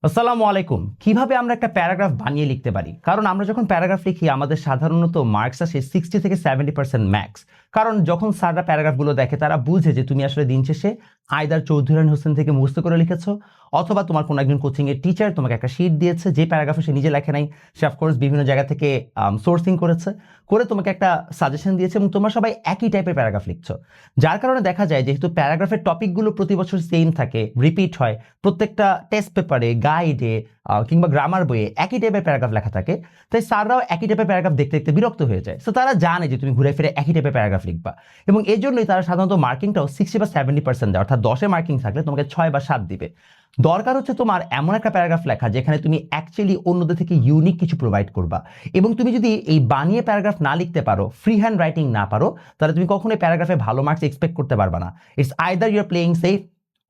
আসসালামু আলাইকুম। কিভাবে আমরা একটা প্যারাগ্রাফ বানিয়ে লিখতে পারি? কারণ আমরা যখন প্যারাগ্রাফ লিখি আমাদের সাধারণত মার্কস আসে 60 থেকে 70% ম্যাক্স। কারণ যখন স্যাররা প্যারাগ্রাফগুলো দেখে তারা বুঝে যে তুমি আসলে দিন শেষে আইদার চৌধুরী রানী হোসেন থেকে মুখস্থ করে লিখেছো, অথবা তোমার কোনো একজন কোচিং এর টিচার তোমাকে একটা শীট দিয়েছে যে প্যারাগ্রাফে সে নিজে লেখে নাই, সে অফকোর্স বিভিন্ন জায়গা থেকে সোর্সিং করেছে, করে তোমাকে একটা সাজেশন দিয়েছে এবং তোমরা সবাই একই টাইপের প্যারাগ্রাফ লিখছো। যার কারণে দেখা যায় যেহেতু প্যারাগ্রাফের টপিকগুলো প্রতি বছর সেম থাকে, রিপিট হয়, প্রত্যেকটা টেস্ট পেপারে, গাইডে কিংবা গ্রামার বইয়ে একই টাইপের প্যারাগ্রাফ লেখা থাকে, তাই স্যাররাও একই টাইপের প্যারাগ্রাফ দেখতে দেখতে বিরক্ত হয়ে যায়। সো তারা জানে যে তুমি ঘুরে ফিরে একই টাইপের প্যারাগ্রাফ লিখবা, এবং এই জন্যই তারা সাধারণত মার্কিংটাও 60 বা 70% দেয়, অর্থাৎ 10-এ মার্কিং থাকলে তোমাকে 6 বা 7 দিবে। দরকার হচ্ছে তোমার এমন একটা প্যারাগ্রাফ লেখা যেখানে তুমি অ্যাকচুয়ালি অন্যদের থেকে ইউনিক কিছু প্রোভাইড করবা, এবং তুমি যদি এই বানিয়ে প্যারাগ্রাফ না লিখতে পারো, ফ্রি হ্যান্ড রাইটিং না পারো, তাহলে তুমি কখনোই প্যারাগ্রাফে ভালো মার্কস এক্সপেক্ট করতে পারবা না। It's either you are playing safe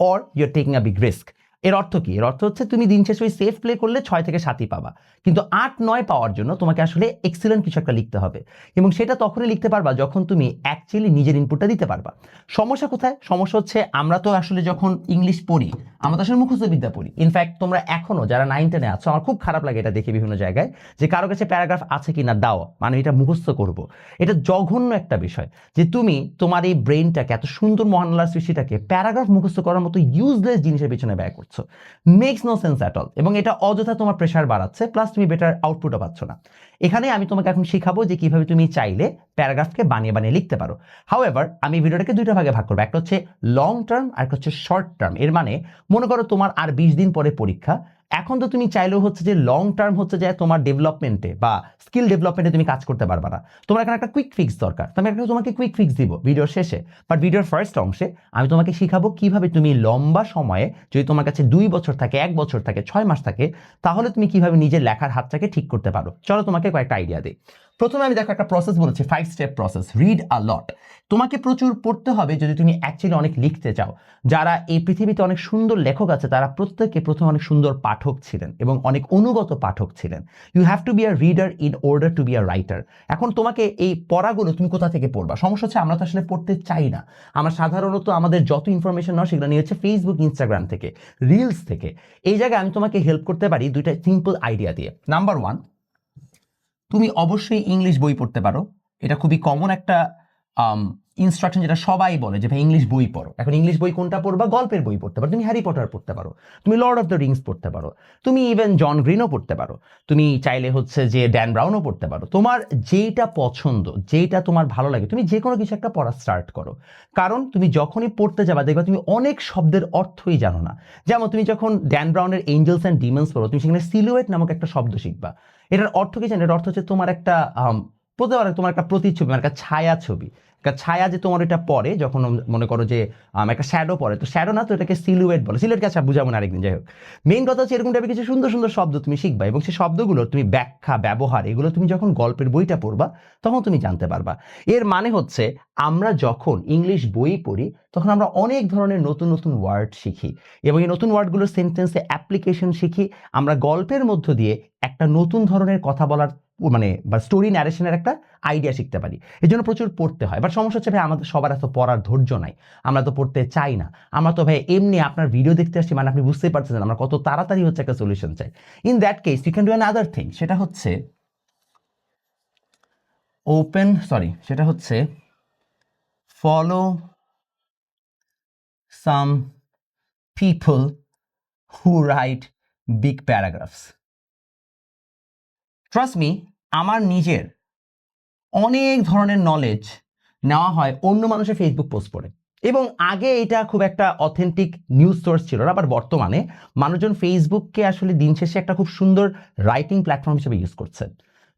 or you are taking a big risk. এর অর্থ কি? এর অর্থ হচ্ছে তুমি দিন শেষে ওই সেফ প্লে করলে 6 থেকে 7ই পাবা, কিন্তু 8-9 পাওয়ার জন্য তোমাকে আসলে এক্সিলেন্ট কিছু একটা লিখতে হবে, এবং সেটা তখনই লিখতে পারবা যখন তুমি অ্যাকচুয়ালি নিজের ইনপুটটা দিতে পারবা। সমস্যা কোথায়? সমস্যা হচ্ছে আমরা তো আসলে যখন ইংলিশ পড়ি আমরা তো আসলে মুখস্থ বিদ্যা পড়ি। ইনফ্যাক্ট তোমরা এখনো যারা 9-10-এ আছো, আমার খুব খারাপ লাগে এটা দেখে বিভিন্ন জায়গায়, যে কারো কাছে প্যারাগ্রাফ আছে কিনা দাও, মানে এটা মুখস্থ করব। এটা জঘন্য একটা বিষয় যে তুমি তোমার এই ব্রেনটাকে, এত সুন্দর মহান আল্লাহর সৃষ্টিটাকে প্যারাগ্রাফ মুখস্থ করার মতো ইউজলেস জিনিসের পিছনে ব্যয় করছো। Makes no sense at all, এবং এটা অযথা তোমার প্রেশার বাড়াচ্ছে, প্লাস তুমি বেটার আউটপুটও পাচ্ছ না। এখানে আমি তোমাকে এখন শেখাবো যে কিভাবে তুমি চাইলে প্যারাগ্রাফকে বানিয়ে বানিয়ে লিখতে পারো। হাউএভার আমি ভিডিওটাকে দুইটা ভাগে ভাগ করবো, একটা হচ্ছে লং টার্ম আর একটা হচ্ছে শর্ট টার্ম। এর মানে মনে করো তোমার আর 20 দিন পরে পরীক্ষা, এখন তো তুমি চাইলেও হচ্ছে যে লং টার্ম হচ্ছে যে তোমার ডেভেলপমেন্টে বা স্কিল ডেভেলপমেন্টে তুমি কাজ করতে পারবা না, তোমার এখানে একটা কুইক ফিক্স দরকার। তোমাকে কুইক ফিক্স দিব ভিডিওর শেষে, বাট ভিডিওর ফার্স্ট অংশে আমি তোমাকে শিখাবো কিভাবে তুমি লম্বা সময়ে, যদি তোমার কাছে 2 বছর থাকে, 1 বছর থাকে, 6 মাস থাকে, তাহলে তুমি কিভাবে নিজের লেখার হাতটাকে ঠিক করতে পারো। চলো তোমাকে কয়েকটা আইডিয়া দিই। প্রথমে আমি দেখো একটা প্রসেস বলেছি, 5 স্টেপ প্রসেস, রিড আ লট। তোমাকে প্রচুর পড়তে হবে যদি তুমি অ্যাকচুয়ালি অনেক লিখতে চাও। যারা এই পৃথিবীতে অনেক সুন্দর লেখক আছে তারা প্রত্যেকে প্রথমে অনেক সুন্দর পাঠক ছিলেন এবং অনেক অনুগত পাঠক ছিলেন। You have to be a reader in order to be a writer. এখন তোমাকে এই পড়াগুলো তুমি কোথা থেকে পড়বা? সমস্যা হচ্ছে আমরা তো আসলে পড়তে চাই না। আমরা সাধারণত আমাদের যত ইনফরমেশন নাও সেগুলো নিয়ে হচ্ছে ফেসবুক, ইনস্টাগ্রাম থেকে, রিলস থেকে। এই জায়গায় আমি তোমাকে হেল্প করতে পারি দুইটা সিম্পল আইডিয়া দিয়ে। নাম্বার 1, তুমি অবশ্যই ইংলিশ বই পড়তে পারো। এটা খুবই কমন একটা ইনস্ট্রাকশন, যেটা সবাই বলে যে ভাই ইংলিশ বই পড়ো। এখন ইংলিশ বই কোনটা পড়বা? গল্পের বই পড়তে পারো, তুমি হ্যারি পটার পড়তে পারো, তুমি লর্ড অফ দ্য রিংস পড়তে পারো, তুমি ইভেন জন গ্রিনও পড়তে পারো, তুমি চাইলে হচ্ছে যে ড্যান ব্রাউনও পড়তে পারো। তোমার যেইটা পছন্দ, যেইটা তোমার ভালো লাগে, তুমি যে কোনো কিছু একটা পড়া স্টার্ট করো। কারণ তুমি যখনই পড়তে যাবা দেখবা তুমি অনেক শব্দের অর্থই জানো না। যেমন তুমি যখন ড্যান ব্রাউনের এঞ্জেলস অ্যান্ড ডিমন্স পড়ো, তুমি সেখানে সিলুয়েট নামক একটা শব্দ শিখবা। এটার অর্থ কি জানো? এটার অর্থ হচ্ছে তোমার একটা তোমার একটা প্রতিচ্ছবি, মানে একটা ছায়া ছবি, একটা ছায়া যে তোমার এটা পড়ে যখন মনে করো যে একটা শ্যাডো পড়ে, তো শ্যাডো না, তো এটাকে সিলুয়েট বলে। সিলুয়েট কাছে বুঝাবো না আরেকদিন। যাই হোক, মেইন কথা হচ্ছে এরকম টাইপের কিছু সুন্দর সুন্দর শব্দ তুমি শিখবা, এবং সেই শব্দগুলোর তুমি ব্যাখ্যা, ব্যবহার, এগুলো তুমি যখন গল্পের বইটা পড়বা তখন তুমি জানতে পারবা। এর মানে হচ্ছে আমরা যখন ইংলিশ বই পড়ি তখন আমরা অনেক ধরনের নতুন নতুন ওয়ার্ড শিখি, এবং এই নতুন ওয়ার্ডগুলোর সেন্টেন্সে অ্যাপ্লিকেশন শিখি। আমরা গল্পের মধ্য দিয়ে একটা নতুন ধরনের কথা বলার, মানে বা স্টোরি ন্যারেশনের একটা আইডিয়া শিখতে পারি। এই জন্য প্রচুর পড়তে হয়। বাট সমস্যা হচ্ছে ভাই আমাদের সবার এত পড়ার ধৈর্য নাই, আমরা তো পড়তে চাই না। আমরা তো ভাই এমনি আপনার ভিডিও দেখতে আসছি, মানে আপনি বুঝতেই পারছেন আমরা কত তাড়াতাড়ি হচ্ছে একটা সলিউশন চাই। In that case you can do another thing, সেটা হচ্ছে follow some people who write big paragraphs. Trust me, আমার নিজের অনেক ধরনের নলেজ নেওয়া হয় অন্য মানুষের ফেসবুক পোস্ট পড়ে, এবং আগে এটা খুব একটা অথেন্টিক নিউজ সোর্স ছিল না, বাট বর্তমানে মানুষজন ফেসবুককে আসলে দিন শেষে একটা খুব সুন্দর রাইটিং প্ল্যাটফর্ম হিসেবে ইউজ করছে।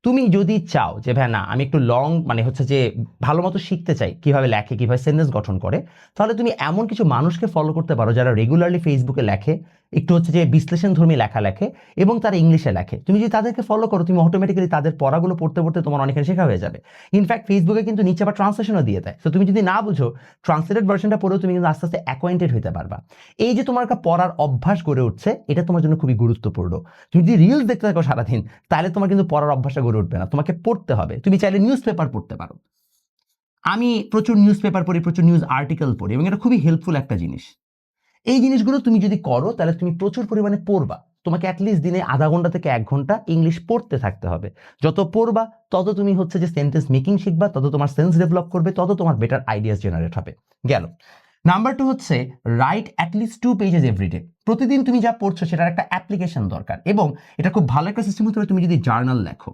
তুমি যদি চাও যে ভাই না আমি একটু লং, মানে হচ্ছে যে ভালো মতো শিখতে চাই কিভাবে লেখে, কিভাবে সেন্টেন্স গঠন করে, তাহলে তুমি এমন কিছু মানুষকে ফলো করতে পারো যারা রেগুলারলি ফেসবুকে লেখে, একটু হচ্ছে যে বিশ্লেষণধর্মী লেখা লেখে, এবং তারা ইংলিশে লেখে। তুমি যদি তাদেরকে ফলো করো, তুমি অটোমেটিক্যালি তাদের পড়াগুলো পড়তে পড়তে তোমার অনেকখানি শেখা হয়ে যাবে। ইনফ্যাক্ট ফেসবুকে কিন্তু নিচে আবার ট্রান্সলেশনও দিয়ে দেয়, তো তুমি যদি না বুঝো ট্রান্সলেটেড ভার্সনটা পড়েও তুমি কিন্তু আস্তে আস্তে অ্যাকোয়েন্টেড হতে পারবা। এই যে তোমার একটা পড়ার অভ্যাস গড়ে উঠছে, এটা তোমার জন্য খুবই গুরুত্বপূর্ণ। তুমি যদি রিলস দেখতে থাকো সারাদিন, তাহলে তোমার কিন্তু পড়ার অভ্যাসটা গড়ে উঠবে না, তোমাকে পড়তে হবে। তুমি চাইলে নিউজ পেপার পড়তে পারো। আমি প্রচুর নিউজ পেপার পড়ি, প্রচুর নিউজ আর্টিকেল পড়ি, এবং এটা খুবই হেল্পফুল একটা জিনিস। এই জিনিসগুলো তুমি যদি করো তাহলে তুমি প্রচুর পরিমাণে পড়বা, তোমাকে অ্যাটলিস্ট দিনে আধা ঘন্টা থেকে 1 ঘন্টা ইংলিশ পড়তে থাকতে হবে। যত পড়বা তত তুমি হচ্ছে যে সেন্টেন্স মেকিং শিখবা, তত তোমার সেন্স ডেভেলপ করবে, তত তোমার বেটার আইডিয়াস জেনারেট হবে। গেল। নাম্বার 2 হচ্ছে রাইট অ্যাটলিস্ট 2 পেজেস এভরিডে। প্রতিদিন তুমি যা পড়ছো সেটার একটা অ্যাপ্লিকেশন দরকার, এবং এটা খুব ভালো একটা সিস্টেম হতে হবে তুমি যদি জার্নাল লেখো।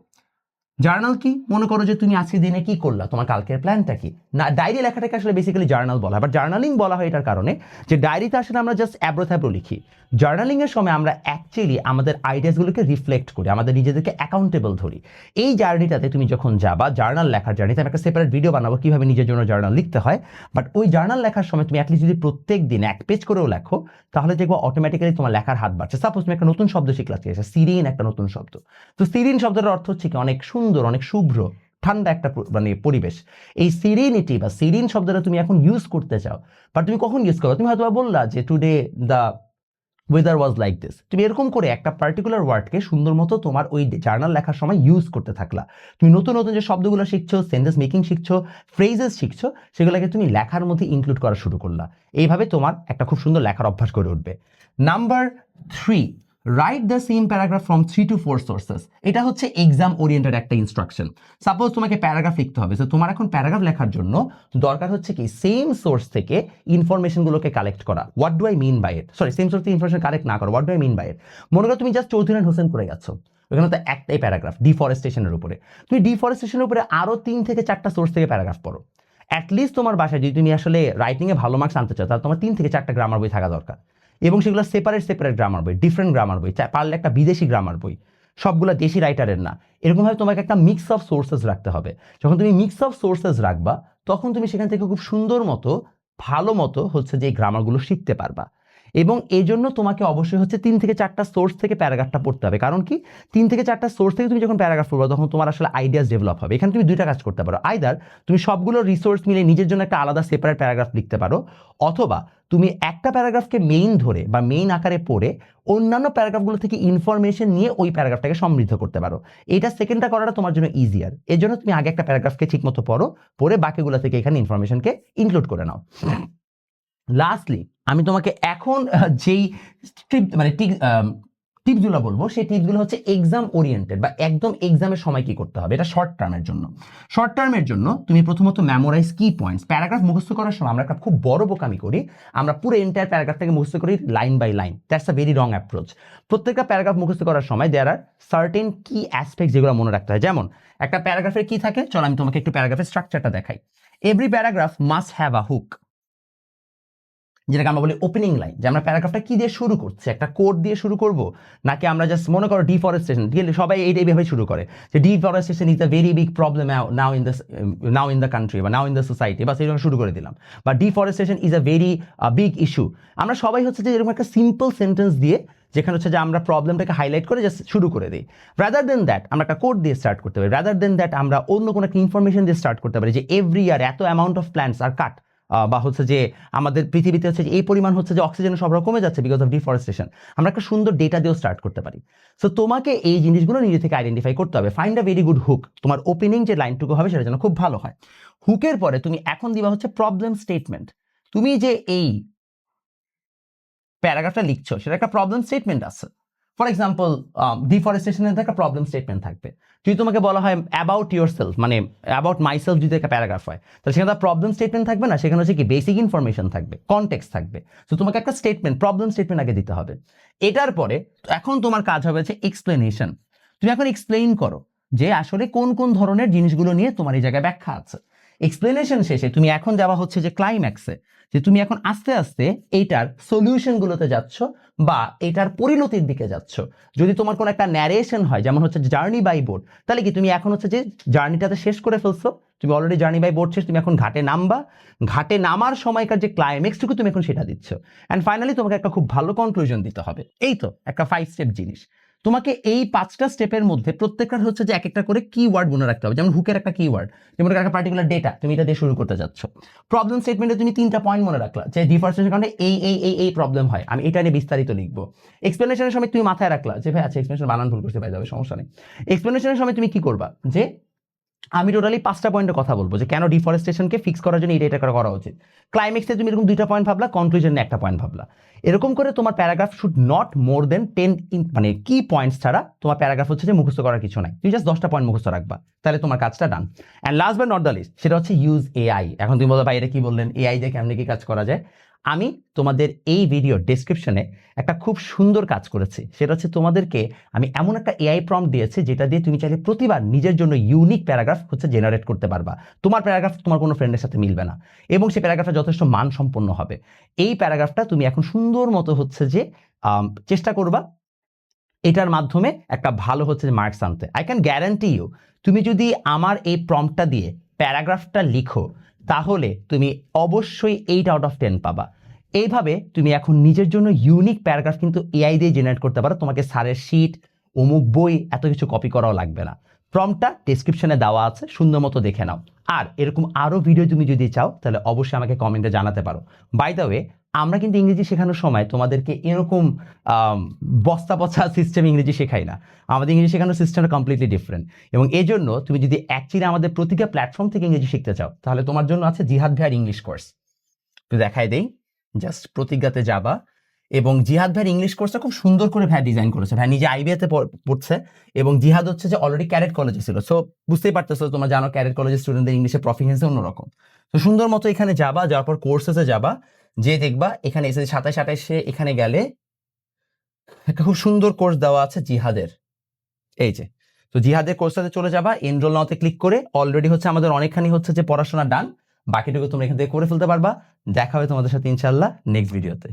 জার্নাল কি? মনে করো যে তুমি আজকে দিনে কি করলা, তোমার কালকের প্ল্যানটা কি। না, ডায়েরি লেখাটাকে আসলে বেসিক্যালি জার্নাল বলা হয়, বাট জার্নালিং বলা হয় এটার কারণে যে ডায়েরিতে আসলে আমরা জাস্ট অ্যাব্রো লিখি। জার্নালিং এর সময় আমরা অ্যাকচুয়ালি আমাদের আইডিয়াসগুলোকে রিফ্লেক্ট করি, আমাদের নিজেদেরকে অ্যাকাউন্টেবল ধরি। এই জার্নিটাতে তুমি যখন যাবা, জার্নাল লেখার জার্নিতে আমি একটা সেপারেট ভিডিও বানাবো কিভাবে নিজের জন্য জার্নাল লিখতে হয়, বাট ওই জার্নাল লেখার সময় তুমি অ্যাটলিস্ট যদি প্রত্যেক দিন 1 পেজ করেও লেখো, তাহলে দেখবো অটোমেটিক্যালি তোমার লেখার হাত বাড়ছে। সাপোজ তুমি একটা নতুন শব্দ শিখলা, সিরিন একটা নতুন শব্দ। তো সিরিন শব্দের অর্থ হচ্ছে কি অনেক সুন্দর, অনেক শুভ্র, ঠান্ডা একটা মানে পরিবেশ। এই সিরিনিটি বা সিরিন শব্দটা তুমি এখন ইউজ করতে চাও, বাট তুমি কখন ইউজ করো? তুমি হয়তো বললা যে today the weather was like this. তুমি এরকম করে একটা পার্টিকুলার ওয়ার্ডকে সুন্দর মতো তোমার ওই জার্নাল লেখার সময় ইউজ করতে থাকলা। তুমি নতুন নতুন যে শব্দগুলো শিখছো, সেন্টেন্স মেকিং শিখছো, ফ্রেজেস শিখছো, সেগুলোকে তুমি লেখার মধ্যে ইনক্লুড করা শুরু করলা। এইভাবে তোমার একটা খুব সুন্দর লেখার অভ্যাস গড়ে উঠবে। Number 3, write the same paragraph from 3 to 4 sources. এটা হচ্ছে এক্সাম ওরিয়েন্টেড একটা ইনস্ট্রাকশন। সাপোজ তোমাকে প্যারাগ্রাফ লিখতে হবে, তো তোমার এখন প্যারাগ্রাফ লেখার জন্য দরকার হচ্ছে কি সেম সোর্স থেকে ইনফরমেশনগুলোকে কালেক্ট করা। What do I mean by it? Sorry, same source থেকে ইনফরমেশন কালেক্ট না করো, what do I mean by it? মনে করো তুমি জাস্ট চৌধুরী হোসেন করে গেছো, ওখানে তো একটাই প্যারাগ্রাফ ডিফরেস্টেশনের উপরে। তুমি ডিফরেস্টেশনের উপরে আরো 3 থেকে 4টা সোর্স থেকে প্যারাগ্রাফ পড়ো। অ্যাটলিস্ট তোমার বাসায় যদি তুমি আসলে রাইটিংয়ে ভালো মার্কস আনতে চাও, তাহলে তোমার 3 থেকে 4টা গ্রামার বই থাকা দরকার, এবং সেগুলো সেপারেট গ্রামার বই, ডিফারেন্ট গ্রামার বই, পারলে একটা বিদেশি গ্রামার বই, সবগুলো দেশি রাইটারের না। এরকমভাবে তোমাকে একটা মিক্স অফ সোর্সেস রাখতে হবে। যখন তুমি মিক্স অফ সোর্সেস রাখবা, তখন তুমি সেখান থেকে খুব সুন্দর মতো, ভালো মতো হচ্ছে যে গ্রামারগুলো শিখতে পারবা। এবং এই জন্য তোমাকে অবশ্যই হচ্ছে 3 থেকে 4টা সোর্স থেকে প্যারাগ্রাফটা পড়তে হবে। কারণ কি, 3 থেকে 4টা সোর্স থেকে তুমি যখন প্যারাগ্রাফ পড়বে, তখন তোমার আসলে আইডিয়াস ডেভেলপ হবে। এখানে তুমি 2টা কাজ করতে পারো, আইদার তুমি সবগুলো রিসোর্স মিলে নিজের জন্য একটা আলাদা সেপারেট প্যারাগ্রাফ লিখতে পারো, অথবা তুমি একটা প্যারাগ্রাফকে মেইন ধরে বা মেইন আকারে পড়ে অন্যান্য প্যারাগ্রাফগুলো থেকে ইনফরমেশন নিয়ে ওই প্যারাগ্রাফটাকে সমৃদ্ধ করতে পারো। এটা সেকেন্ডটা করাটা তোমার জন্য ইজিয়ার। এর জন্য তুমি আগে একটা প্যারাগ্রাফকে ঠিকমতো পড়ো, পড়ে বাকিগুলো থেকে এখানে ইনফরমেশনকে ইনক্লুড করে নাও। লাস্টলি আমি তোমাকে এখন যেই টিপসগুলো বলবো, সেই টিপসগুলো হচ্ছে এক্সাম ওরিয়েন্টেড বা একদম এক্সামের সময় কি করতে হবে। এটা শর্ট টার্মের জন্য। শর্ট টার্মের জন্য তুমি প্রথমত মেমোরাইজ কি পয়েন্টস। প্যারাগ্রাফ মুখস্থ করার সময় আমরা একটা খুব বড় বোকামি করি, আমরা পুরো এন্টায়ার প্যারাগ্রাফটাকে মুখস্থ করি line by line. That's a very wrong approach. প্রত্যেকটা প্যারাগ্রাফ মুখস্থ করার সময় দেয়ার আর সার্টেন কি অ্যাসপেক্ট যেগুলো মনে রাখতে হয়। যেমন একটা প্যারাগ্রাফের কি থাকে, চলো আমি তোমাকে একটু প্যারাগ্রাফের স্ট্রাকচারটা দেখাই। Every paragraph must have a hook, যেটাকে আমরা বলি ওপেনিং লাইন। যে আমরা প্যারাগ্রাফটা কি দিয়ে শুরু করছি, একটা কোড দিয়ে শুরু করব, নাকি আমরা জাস্ট মনে করো ডিফরেস্টেশন, সবাই এইভাবে শুরু করে যে deforestation is a very big problem now in the country বা নাও ইন দ্য সোসাইটি, বা সেই জন্য শুরু করে দিলাম, বা deforestation is a very big issue. আমরা সবাই হচ্ছে যে এরকম একটা সিম্পল সেন্টেন্স দিয়ে, যেখানে হচ্ছে যে আমরা প্রবলেমটাকে হাইলাইট করে জাস্ট শুরু করে দিই। রাদার দেন দ্যাট আমরা একটা কোড দিয়ে স্টার্ট করতে পারি। রাদার দেন দ্যাট আমরা অন্য কোনো একটা ইনফরমেশন দিয়ে স্টার্ট করতে পারি, যে এভরি ইয়ার এত অ্যামাউন্ট অফ প্ল্যান্টস আর কাট, বা হচ্ছে যে আমাদের পৃথিবীতে হচ্ছে যে এই পরিমাণ হচ্ছে যে অক্সিজেনের সরবরাহ কমে যাচ্ছে বিকজ অফ ডিফরেস্টেশন। আমরা একটা সুন্দর ডেটা দিয়েও স্টার্ট করতে পারি। সো তোমাকে এই জিনিসগুলো নিজে থেকে আইডেন্টিফাই করতে হবে। Find a very good hook. তোমার ওপেনিং যে লাইনটুকু হবে সেটা যেন খুব ভালো হয়। হুকের পরে তুমি এখন দিবা হচ্ছে প্রবলেম স্টেটমেন্ট। তুমি যে এই প্যারাগ্রাফটা লিখছো সেটা একটা প্রবলেম স্টেটমেন্ট আছে। ফর এক্সাম্পল ডিফরেস্টেশনের একটা প্রবলেম স্টেটমেন্ট থাকবে। যদি তোমাকে বলা হয় অ্যাবাউট ইউর সেলফ, মানে অ্যাবাউট মাই সেলফ যদি একটা প্যারাগ্রাফ হয়, তাহলে সেখানে প্রবলেম স্টেটমেন্ট থাকবে না, সেখানে হচ্ছে কি বেসিক ইনফরমেশন থাকবে, কনটেক্সট থাকবে। তো তোমাকে একটা স্টেটমেন্ট, প্রবলেম স্টেটমেন্ট আগে দিতে হবে। এটার পরে এখন তোমার কাজ হবে হচ্ছে এক্সপ্লেনেশন। তুমি এখন এক্সপ্লেইন করো যে আসলে কোন কোন ধরনের জিনিসগুলো নিয়ে তোমার এই জায়গায় ব্যাখ্যা আছে। এক্সপ্লেনেশন শেষে তুমি এখন যাওয়া হচ্ছে যে ক্লাইম্যাক্সে, যে তুমি এখন আস্তে আস্তে এইটার সলিউশনগুলোতে যাচ্ছ বা এটার পরিণতির দিকে যাচ্ছ। যদি তোমার কোনো একটা ন্যারেশন হয়, যেমন হচ্ছে জার্নি বাই বোট, তাহলে কি তুমি এখন হচ্ছে যে জার্নিটাতে শেষ করে ফেলছো, তুমি অলরেডি জার্নি বাই বোট শেষ, তুমি এখন ঘাটে নামবা, ঘাটে নামার সময়কার যে ক্লাইম্যাক্সটুকু তুমি এখন সেটা দিচ্ছ, অ্যান্ড ফাইনালি তোমাকে একটা খুব ভালো কনক্লুশন দিতে হবে। এই তো একটা 5 স্টেপ জিনিস। তোমাকে এই 5টা স্টেপের মধ্যে প্রত্যেকটার হচ্ছে যে এক একটা করে কিওয়ার্ড মনে রাখতে হবে। যেমন হুকের একটা কিওয়ার্ড, যেমন একটা পার্টিকুলার ডেটা তুমি এটা দিয়ে শুরু করতে যাচ্ছ। প্রবলেম স্টেটমেন্টে তুমি 3টা পয়েন্ট মনে রাখলা, যে ডিফরেস্টেশনের কারণে এই প্রবলেম হয়, আমি এটা নিয়ে বিস্তারিত লিখবো। এক্সপ্লেনেশনের সময় তুমি মাথায় রাখলা যে ভাই আচ্ছা এক্সপ্লেনেশন বানান ভুল করতে পাই যাবে, সমস্যা নেই। এক্সপ্লেনেশনের সময় তুমি কি করবা, যে আমি টোটালি 5টা পয়েন্টের কথা বলবো যে কেন ডিফরেস্টেশনকে ফিক্স করার জন্য এটা করা উচিত। ক্লাইম্যাক্সে তুমি এরকম 2টা পয়েন্ট ভাবলা, কনক্লুশনে একটা পয়েন্ট ভাবলা। এরকম করে তোমার প্যারাগ্রাফ শুড নট মোর দেন 10 মানে কি পয়েন্টস ছাড়া তোমার প্যারাগ্রাফ হচ্ছে যে মুখস্থ করার কিছু নাই, তুমি জাস্ট 10টা পয়েন্ট মুখস্থ রাখবা, তাহলে তোমার কাজটা done. And last but not the least, সেটা হচ্ছে ইউজ এআই। এখন তুমি বলো ভাই এটা কি বললেন, এআই দিয়ে কেমনে কি কাজ করা যায়? আমি তোমাদের এই ভিডিও ডেসক্রিপশনে একটা খুব সুন্দর কাজ করেছি, সেটা হচ্ছে তোমাদেরকে আমি এমন একটা এআই প্রম্পট দিয়েছি যেটা দিয়ে তুমি চাইলে প্রতিবার নিজের জন্য ইউনিক প্যারাগ্রাফ হচ্ছে জেনারেট করতে পারবা। তোমার প্যারাগ্রাফ তোমার কোনো ফ্রেন্ডের সাথে মিলবে না এবং সেই প্যারাগ্রাফটা যথেষ্ট মানসম্পন্ন হবে। এই প্যারাগ্রাফটা তুমি এখন সুন্দর মতো হচ্ছে যে চেষ্টা করবা এটার মাধ্যমে একটা ভালো হচ্ছে মার্কস আনতে। আই ক্যান গ্যারান্টি ইউ, তুমি যদি আমার এই প্রম্পটটা দিয়ে প্যারাগ্রাফটা লিখো তাহলে তুমি অবশ্যই 8/10 পাবা। এইভাবে তুমি এখন নিজের জন্য ইউনিক প্যারাগ্রাফ কিন্তু এআই দিয়ে জেনারেট করতে পারো, তোমাকে স্যারের শিট, অমুক বই এত কিছু কপি করাও লাগবে না। প্রম্পটটা ডেসক্রিপশনে দেওয়া আছে, সুন্দর মতো দেখে নাও। আর এরকম আরও ভিডিও তুমি যদি চাও তাহলে অবশ্যই আমাকে কমেন্টে জানাতে পারো। বাই দ্য ওয়ে, আমরা কিন্তু ইংরেজি শেখানোর সময় তোমাদেরকে এরকম বস্তা পচা সিস্টেম ইংরেজি শেখাই না, আমাদের ইংরেজি শেখানোর সিস্টেমটা কমপ্লিটলি ডিফারেন্ট। এবং এই জন্য তুমি যদি অ্যাকচুয়ালি আমাদের প্রতিটা প্ল্যাটফর্ম থেকে ইংরেজি শিখতে চাও তাহলে তোমার জন্য আছে জিহাদ ভাইয়ের ইংলিশ কোর্স। তো দেখাই দেই, জাস্ট প্রতিজ্ঞাতে যাবা এবং জিহাদ ভাইয়ের ইংলিশ কোর্সটা খুব সুন্দর করে ভাই ডিজাইন করেছে। ভাই নিজে আইবিএতে পড়ছে এবং জিহাদ হচ্ছে যে অলরেডি ক্যাডেট কলেজে ছিল, সো বুঝতেই পারতেছো, তোমরা জানো ক্যাডেট কলেজের স্টুডেন্টদের ইংলিশের প্রফিসিয়েন্সি অন্যরকম। তো সুন্দর মতো এখানে যাবা, যাওয়ার পর কোর্সেসে যাবা, যে দেখবা এখানে এসে 27-28 এখানে গেলে একটা খুব সুন্দর কোর্স দেওয়া আছে জিহাদের, এই যে। তো জিহাদের কোর্সটাতে চলে যাবা, এনরোল নাওতে ক্লিক করে। অলরেডি হচ্ছে আমাদের অনেকখানি হচ্ছে যে পড়াশোনা ডান, বাকিটুকু তোমরা এখান থেকে করে ফেলতে পারবা। দেখা হবে তোমাদের সাথে ইনশাআল্লাহ নেক্সট ভিডিওতে।